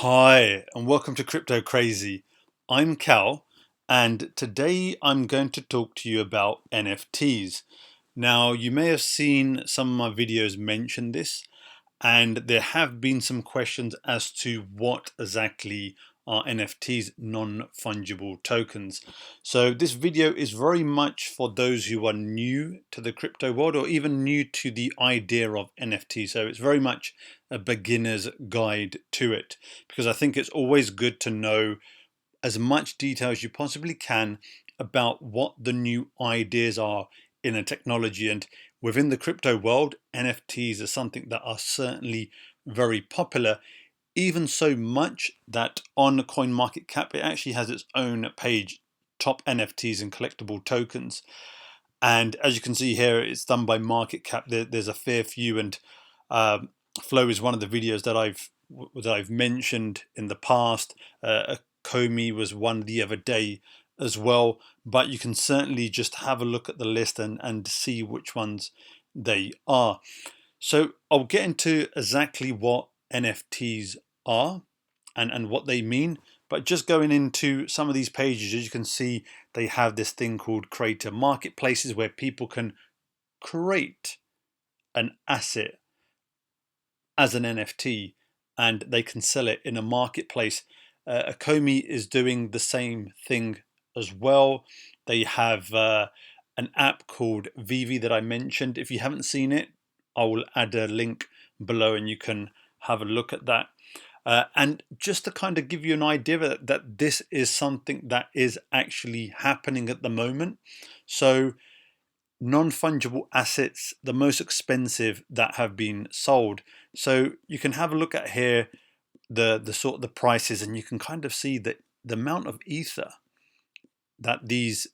Hi, and welcome to Crypto Crazy. I'm Cal, and today I'm going to talk to you about NFTs. Now, you may have seen some of my videos mention this, and there have been some questions as to what exactly are NFTs, non-fungible tokens. So this video is very much for those who are new to the crypto world or even new to the idea of NFT. So it's very much a beginner's guide to it, because I think it's always good to know as much detail as you possibly can about what the new ideas are in a technology. And within the crypto world, NFTs are something that are certainly very popular, even so much that on CoinMarketCap it actually has its own page, top NFTs and collectible tokens. And as you can see here, it's done by market cap. There's a fair few, and Flow is one of the videos that I've mentioned in the past. Ecomi was one the other day as well, but you can certainly just have a look at the list and see which ones they are. So I'll get into exactly what NFTs are and what they mean, but just going into some of these pages, as you can see, they have this thing called creator marketplaces where people can create an asset as an NFT and they can sell it in a marketplace. Ecomi is doing the same thing as well. They have an app called Vivi that I mentioned. If you haven't seen it, I will add a link below and you can have a look at that. And just to kind of give you an idea that this is something that is actually happening at the moment. So non-fungible assets, the most expensive that have been sold. So you can have a look at here the sort of the prices, and you can kind of see that the amount of ether that these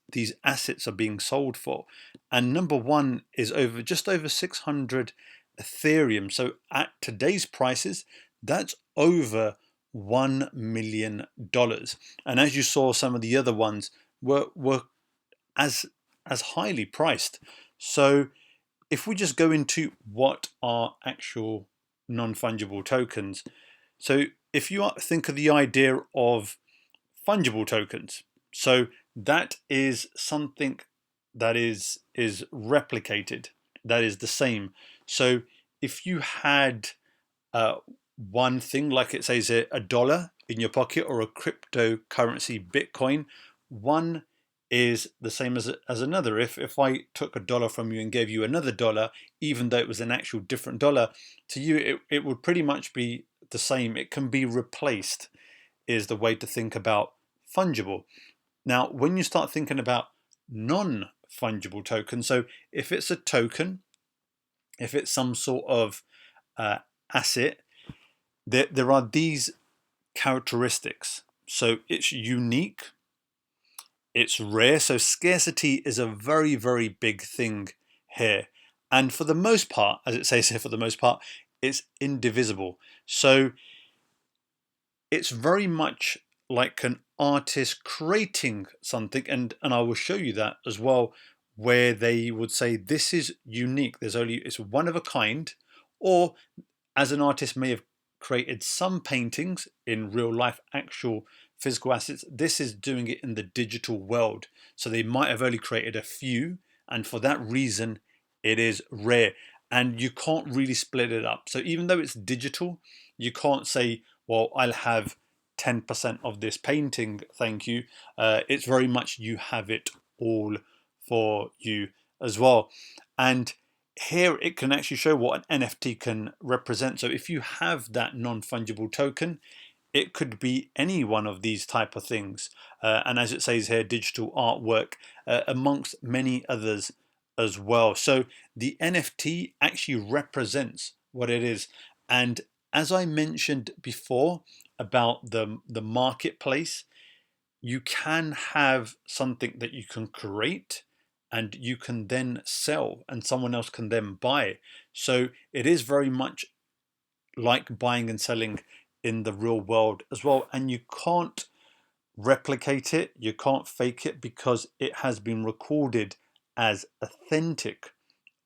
assets are being sold for. And number one is just over 600 Ethereum. So at today's prices, that's over $1 million. And as you saw, some of the other ones were as highly priced. So if we just go into what are actual non-fungible tokens, so if you think of the idea of fungible tokens, so that is something that is replicated, that is the same. So if you had one thing, like it says a dollar in your pocket or a cryptocurrency Bitcoin, one is the same as another. If I took a dollar from you and gave you another dollar, even though it was an actual different dollar, to you it would pretty much be the same. It can be replaced, is the way to think about fungible. Now, when you start thinking about non-fungible tokens, so if it's a token, if it's some sort of asset, there are these characteristics. So it's unique, it's rare. So scarcity is a very, very big thing here. And for the most part, as it says here, for the most part, it's indivisible. So it's very much like an artist creating something, and I will show you that as well, where they would say this is unique, it's one of a kind. Or as an artist may have created some paintings in real life, actual physical assets, this is doing it in the digital world. So they might have only created a few, and for that reason it is rare, and you can't really split it up. So even though it's digital, you can't say, well, I'll have 10% of this painting, thank you. It's very much you have it all for you as well. And here it can actually show what an NFT can represent. So if you have that non-fungible token, it could be any one of these type of things. And as it says here, digital artwork, amongst many others as well. So the NFT actually represents what it is. And as I mentioned before about the marketplace, you can have something that you can create and you can then sell and someone else can then buy. So it is very much like buying and selling in the real world as well. And you can't replicate it, you can't fake it, because it has been recorded as authentic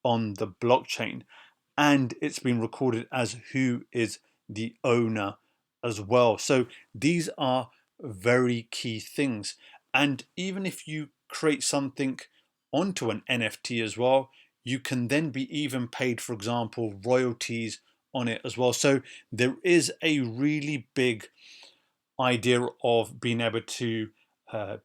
on the blockchain, and it's been recorded as who is the owner as well. So these are very key things. And even if you create something onto an NFT as well, you can then be even paid, for example, royalties on it as well. So there is a really big idea of being able to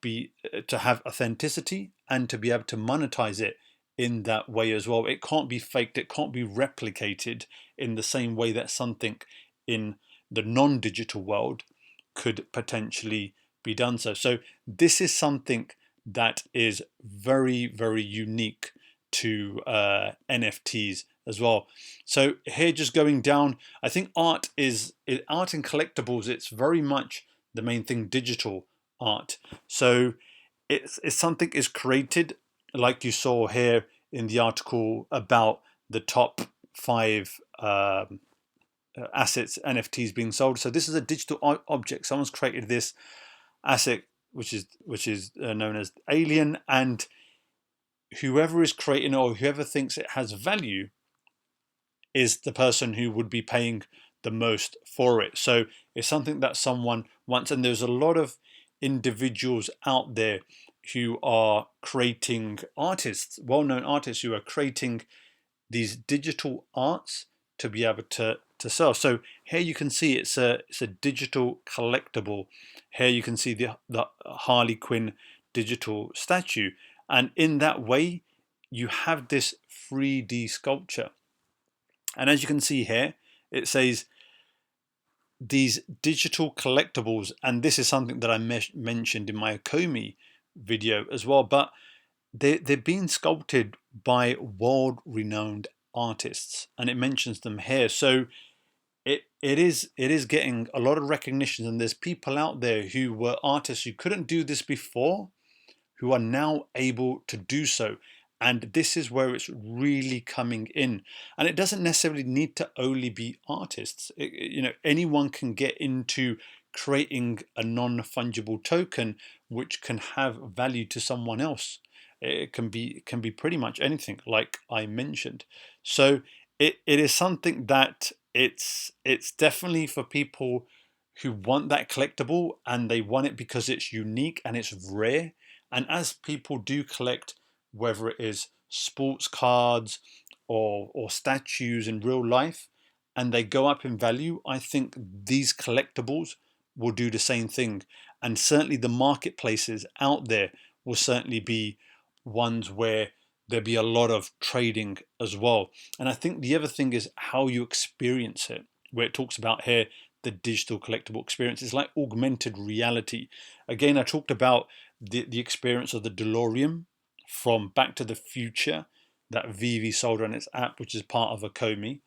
be to have authenticity and to be able to monetize it in that way as well. It can't be faked, it can't be replicated in the same way that something in the non-digital world could potentially be done. So this is something that is very, very unique to NFTs as well. So here, just going down, I think art and collectibles. It's very much the main thing, digital art. So it's something is created, like you saw here in the article about the top 5 assets, NFTs being sold. So this is a digital object. Someone's created this asset, which is known as Alien, and whoever is creating it or whoever thinks it has value is the person who would be paying the most for it. So it's something that someone wants, and there's a lot of individuals out there who are creating artists, well-known artists who are creating these digital arts to be able to sell. So here you can see it's a digital collectible. Here you can see the Harley Quinn digital statue, and in that way you have this 3D sculpture. And as you can see here, it says these digital collectibles, and this is something that I mentioned in my Ecomi video as well, but they're being sculpted by world-renowned artists, and it mentions them here. So it is getting a lot of recognition, and there's people out there who were artists who couldn't do this before, who are now able to do so. And this is where it's really coming in. And it doesn't necessarily need to only be artists. Anyone can get into creating a non-fungible token which can have value to someone else. It can be pretty much anything, like I mentioned. So it is something that it's definitely for people who want that collectible, and they want it because it's unique and it's rare. And as people do collect, whether it is sports cards or statues in real life, and they go up in value, I think these collectibles will do the same thing. And certainly the marketplaces out there will certainly be ones where there'll be a lot of trading as well. And I think the other thing is how you experience it, where it talks about here the digital collectible experience. It's like augmented reality. Again, I talked about the experience of the DeLorean from Back to the Future that Vivi sold on its app, which is part of Ecomi,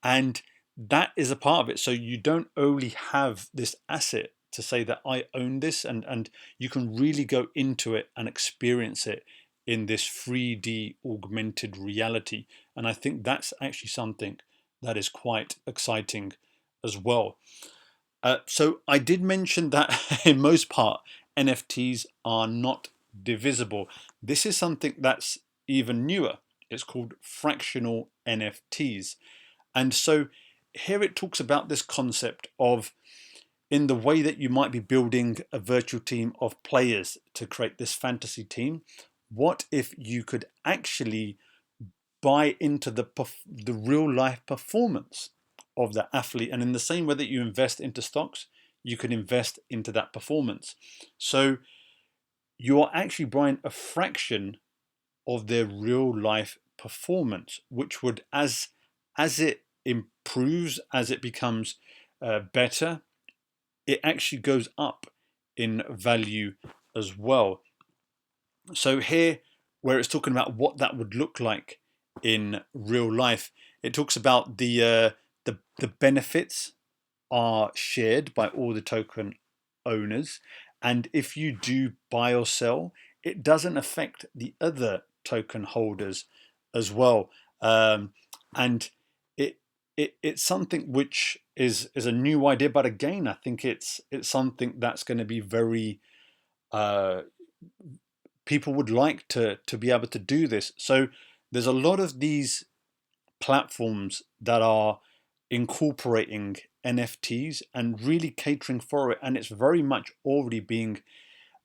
and that is a part of it. So you don't only have this asset to say that I own this, and you can really go into it and experience it in this 3D augmented reality. And I think that's actually something that is quite exciting as well. So I did mention that in most part, NFTs are not divisible. This is something that's even newer. It's called fractional NFTs. And so here it talks about this concept of, in the way that you might be building a virtual team of players to create this fantasy team, what if you could actually buy into the real life performance of the athlete? And in the same way that you invest into stocks, you can invest into that performance. So you are actually buying a fraction of their real life performance, which would, as it improves, as it becomes better, it actually goes up in value as well. So here, where it's talking about what that would look like in real life, it talks about the benefits are shared by all the token owners, and if you do buy or sell, it doesn't affect the other token holders as well. And it's something which is a new idea, but again, I think it's something that's going to be very people would like to be able to do this. So there's a lot of these platforms that are incorporating NFTs and really catering for it, and it's very much already being,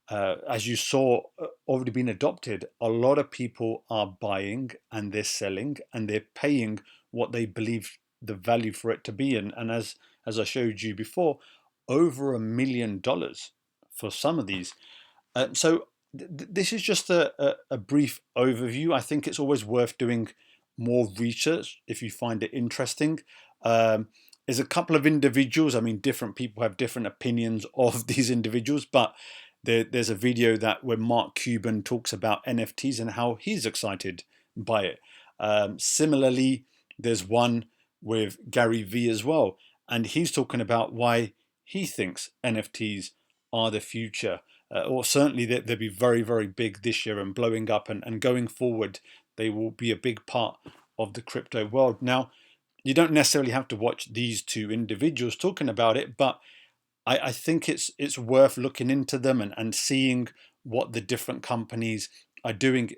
as you saw, already been adopted. A lot of people are buying and they're selling and they're paying what they believe the value for it to be. And as I showed you before, over $1 million for some of these. So this is just a brief overview. I think it's always worth doing more research if you find it interesting. Um, there's a couple of individuals. I mean, different people have different opinions of these individuals, but there's a video that where Mark Cuban talks about NFTs and how he's excited by it. Similarly, there's one with Gary Vee as well, and he's talking about why he thinks NFTs are the future, or certainly they'll be very, very big this year and blowing up, and going forward, they will be a big part of the crypto world. Now, you don't necessarily have to watch these two individuals talking about it, but I think it's worth looking into them and seeing what the different companies are doing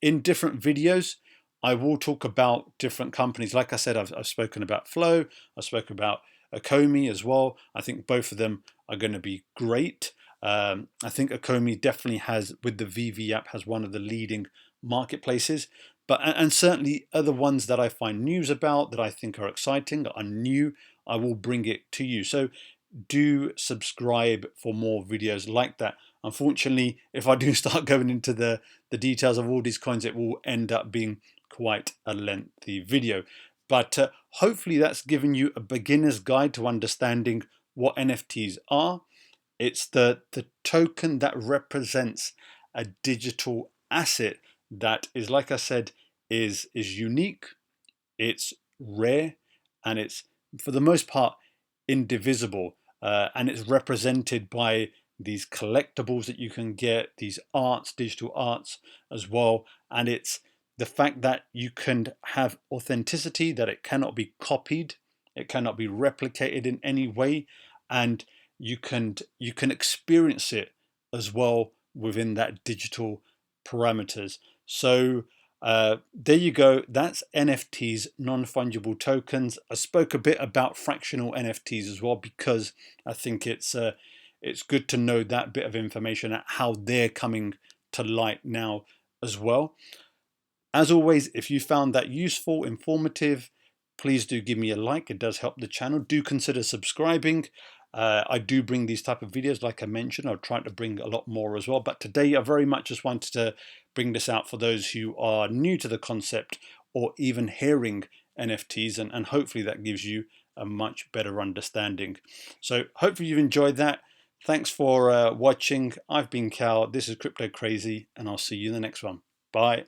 in different videos. I will talk about different companies. Like I said, I've spoken about Flow. I've spoken about Ecomi as well. I think both of them are going to be great. I think Ecomi definitely has, with the VV app, has one of the leading marketplaces. But and certainly other ones that I find news about that I think are exciting, are new, I will bring it to you. So do subscribe for more videos like that. Unfortunately, if I do start going into the details of all these coins, it will end up being quite a lengthy video. But hopefully that's given you a beginner's guide to understanding what NFTs are. It's the token that represents a digital asset that is, like I said, is unique, it's rare, and it's for the most part indivisible. And it's represented by these collectibles that you can get, these arts, digital arts as well. And it's the fact that you can have authenticity, that it cannot be copied, it cannot be replicated in any way, and you can experience it as well within that digital parameters. So there you go. That's NFTs, non-fungible tokens. I spoke a bit about fractional NFTs as well because I think it's good to know that bit of information at how they're coming to light now as well. As always, if you found that useful, informative, please do give me a like. It does help the channel. Do consider subscribing. I do bring these type of videos, like I mentioned. I'll try to bring a lot more as well. But today I very much just wanted to bring this out for those who are new to the concept or even hearing NFTs, and hopefully that gives you a much better understanding. So hopefully you've enjoyed that. Thanks for watching. I've been Cal. This is Crypto Crazy, and I'll see you in the next one. Bye.